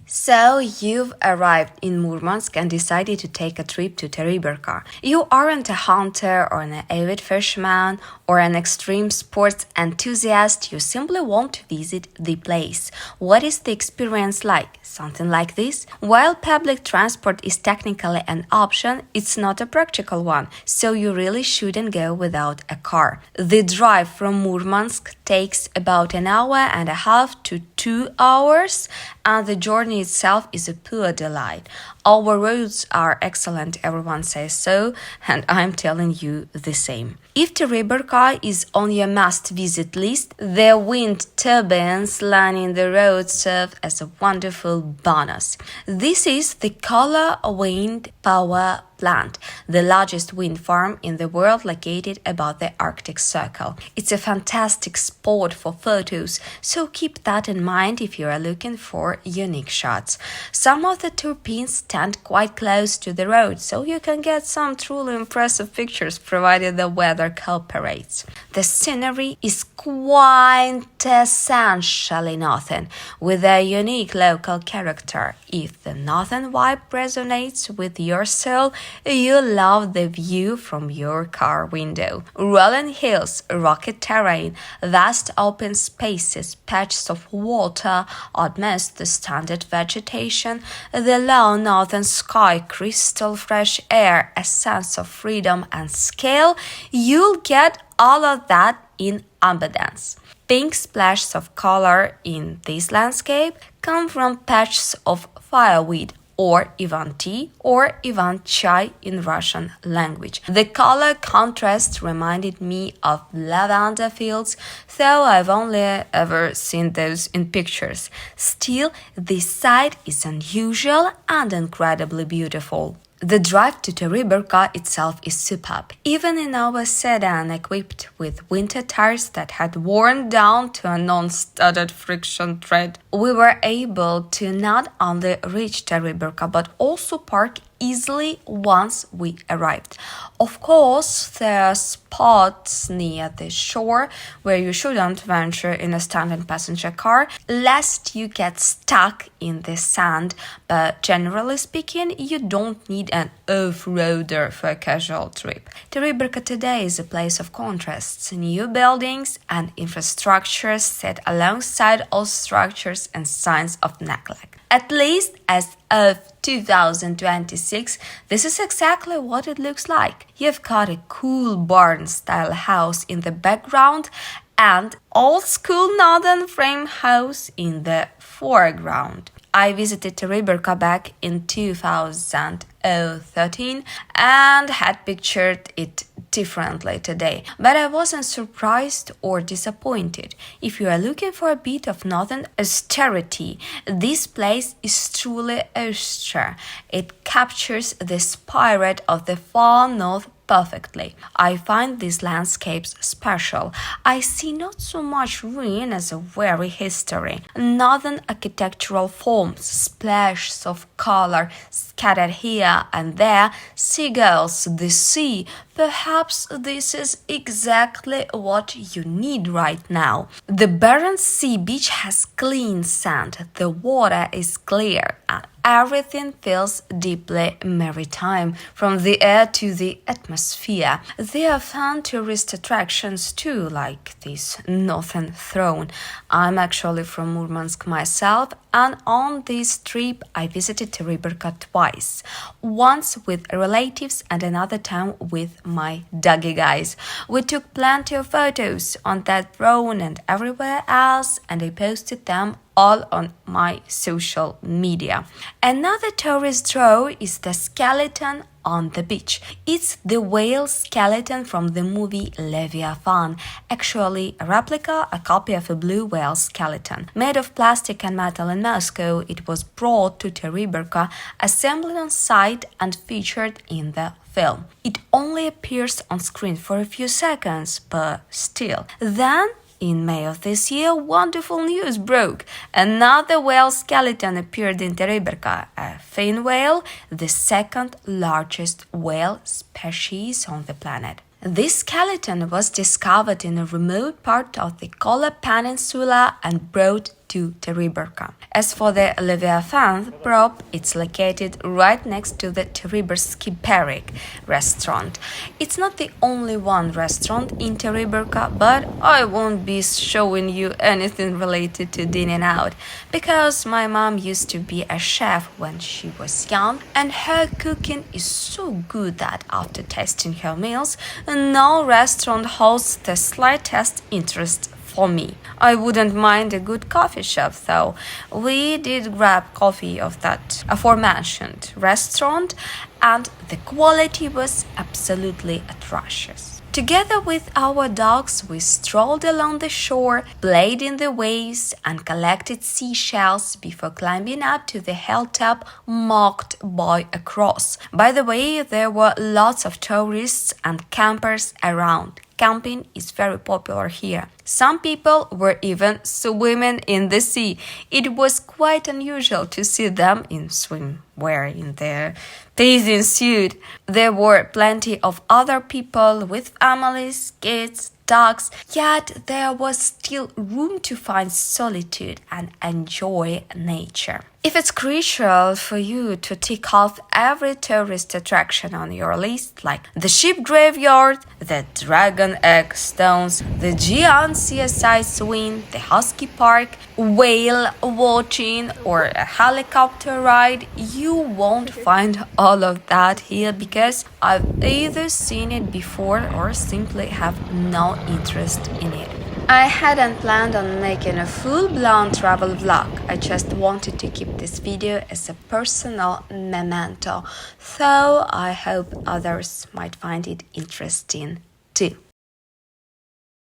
So you've arrived in Murmansk and decided to take a trip to TERIBERKA. You aren't a hunter or an avid fisherman or an extreme sports enthusiast, you simply want to visit the place. What is the experience like? Something like this? While public transport is technically an option, it's not a practical one, so you really shouldn't go without a car. The drive from Murmansk takes about an hour and a half to 2 hours, and the journey itself is a pure delight. Our roads are excellent, everyone says so, and I'm telling you the same. If TERIBERKA is on your must-visit list, the wind turbines lining the road serve as a wonderful bonus. This is the Kola Wind Power Plant, the largest wind farm in the world located above the Arctic Circle. It's a fantastic spot for photos, so keep that in mind if you are looking for unique shots. Some of the turbines stand quite close to the road, so you can get some truly impressive pictures provided the weather cooperates. The scenery is quintessentially northern, with a unique local character. If the northern vibe resonates with your soul, you'll love the view from your car window. Rolling hills, rocky terrain, vast open spaces, patches of water amidst the standard vegetation, the low northern sky, crystal fresh air, a sense of freedom and scale, you'll get all of that in abundance. Pink splashes of color in this landscape come from patches of fireweed, or Ivan tea, or Ivan chai in Russian language. The color contrast reminded me of lavender fields, though I've only ever seen those in pictures. Still, this sight is unusual and incredibly beautiful. The drive to TERIBERKA itself is superb. Even in our sedan equipped with winter tires that had worn down to a non-studded friction tread, we were able to not only reach TERIBERKA but also park easily once we arrived. Of course, there are spots near the shore where you shouldn't venture in a standing passenger car lest you get stuck in the sand, but generally speaking, you don't need an off-roader for a casual trip. TERIBERKA today is a place of contrasts, new buildings and infrastructure set alongside old structures and signs of neglect. At least as of 2026, this is exactly what it looks like. You've got a cool barn-style house in the background and old-school northern frame house in the foreground. I visited TERIBERKA back in 2013 and had pictured it differently today, but I wasn't surprised or disappointed. If you are looking for a bit of northern austerity, this place is truly austere. It captures the spirit of the far north perfectly. I find these landscapes special. I see not so much ruin as a very history. Northern architectural forms, splashes of color scattered here and there, seagulls, the sea. Perhaps this is exactly what you need right now. The Barents Sea beach has clean sand, the water is clear, and everything feels deeply maritime, from the air to the atmosphere. There are fun tourist attractions too, like this Northern Throne. I'm actually from Murmansk myself, and on this trip I visited TERIBERKA twice. Once with relatives and another time with my doggy guys. We took plenty of photos on that throne and everywhere else, and I posted them all on my social media. Another tourist draw is the skeleton on the beach. It's the whale skeleton from the movie Leviathan, actually a replica, a copy of a blue whale skeleton. Made of plastic and metal in Moscow, it was brought to TERIBERKA, assembled on site and featured in the film. It only appears on screen for a few seconds, but still. Then in May of this year, wonderful news broke. Another whale skeleton appeared in TERIBERKA, a fin whale, the second largest whale species on the planet. This skeleton was discovered in a remote part of the Kola Peninsula and brought to TERIBERKA. As for the Leviathan prop, it's located right next to the TERIBERKA restaurant. It's not the only one restaurant in TERIBERKA, but I won't be showing you anything related to dining out, because my mom used to be a chef when she was young, and her cooking is so good that after tasting her meals, no restaurant holds the slightest interest for me. I wouldn't mind a good coffee shop though. We did grab coffee of that aforementioned restaurant, and the quality was absolutely atrocious. Together with our dogs, we strolled along the shore, played in the waves, and collected seashells before climbing up to the hilltop marked by a cross. By the way, there were lots of tourists and campers around. Camping is very popular here. Some people were even swimming in the sea. It was quite unusual to see them in swimwear in their bathing suit. There were plenty of other people with families, kids, dogs, yet there was still room to find solitude and enjoy nature. If it's crucial for you to tick off every tourist attraction on your list, like the ship graveyard, the dragon egg stones, the giant CSI swing, the husky park, whale watching, or a helicopter ride, you won't find all of that here, because I've either seen it before or simply have no interest in it. I hadn't planned on making a full-blown travel vlog. I just wanted to keep this video as a personal memento, so I hope others might find it interesting too.